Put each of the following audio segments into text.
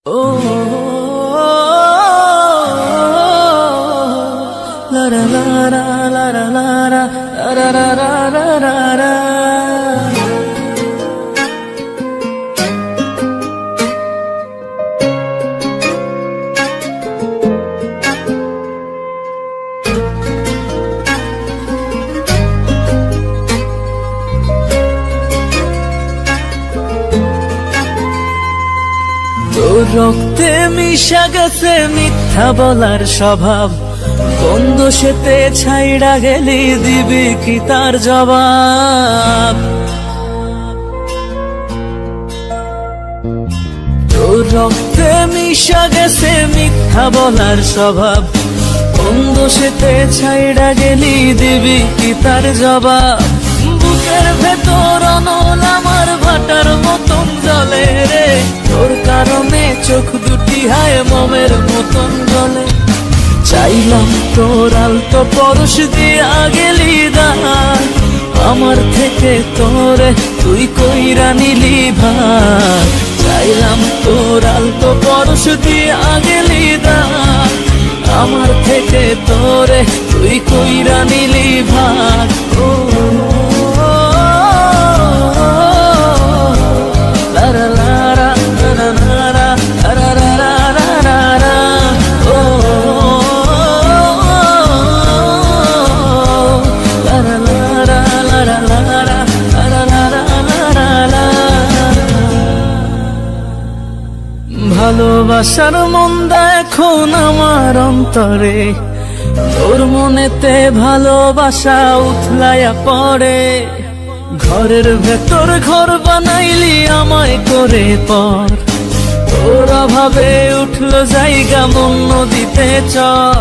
ও লা লা লা লা লা লা লা লা লা লা লা। তোর রক্তে মিশা গেছে মিথ্যা বলার স্বভাব, কোন দোষেতে ছাইড়া গেলি দিবি কি তার জবাব? তোর রক্তে মিশা গেছে মিথ্যা বলার স্বভাব, কোন দোষেতে ছাইড়া গেলি দিবি কি তার জবাব? বুকের ভেতর অনল আমার ভাটার মতন জ্বলে রে, তোর কারণে চোখ দুটি হায় মোমের মতন জ্বলে। চাইলাম তোর আলতো পরশ দিয়া গেলি দান, আমার থেকে তোরে তুই কইরা নিলি ভাগ। চাইলাম তোর আলতো পরশ দিয়া গেলি দান, আমার থেকে তোরে তুই কইরা নিলি ভাগ। ও ভালোবাসার মন্দা এখন আমার অন্তরে, তোর মনেতে ভালোবাসা উথলাইয়া পড়ে। ঘরের ভেতর ঘর বানাইলি আমায় করে পর, তোর অভাবে উঠলো জায়গা মন নদীতে চর।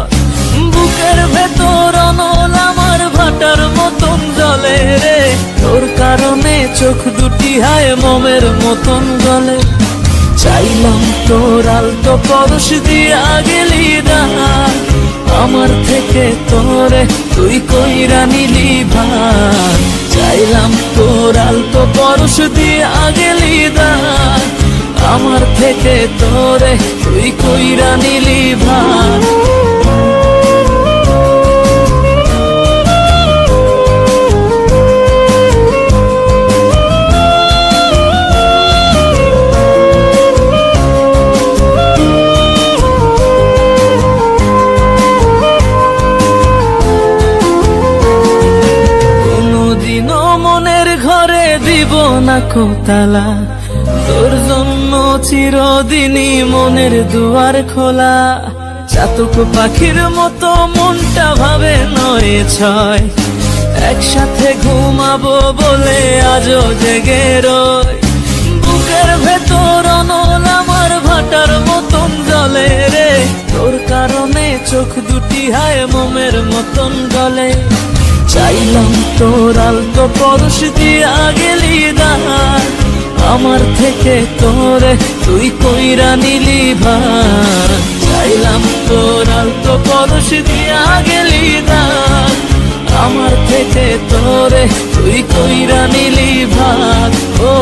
বুকের ভেতর অনল আমার ভাটার মতন জ্বলে রে, তোর কারণে চোখ দুটি হায় মোমের মতন জ্বলে। চাইলাম তোর আলতো পরশ দিয়া গেলি দান, আমার থেকে তোরে তুই কইরা নিলি ভাগ। চাইলাম তোর আলতো পরশ দিয়া গেলি দান, আমার থেকে তোরে তুই কইরা নিলি ভাগ। না কোতালা তোর জন্য চিরদিনই মনের দুয়ার খোলা। চাতক পাখির মতো মনটা ভাবে নয় ছয়, একসাথে ঘুমাবো বলে আজও জেগে রই। বুকের ভেতর অনল আমার ভাটার মতন জ্বলে রে, তোর কারণে চোখ দুটি হায় মোমের মতন গলে। চাইলাম তোর আলতো পরশ দিয়া গেলি দান, আমার থেকে তোরে তুই কইরা নিলি ভাগ। চাইলাম তোর আলতো পরশ দিয়া গেলি দান, আমার থেকে তোরে তুই কইরা নিলি ভাগ। ও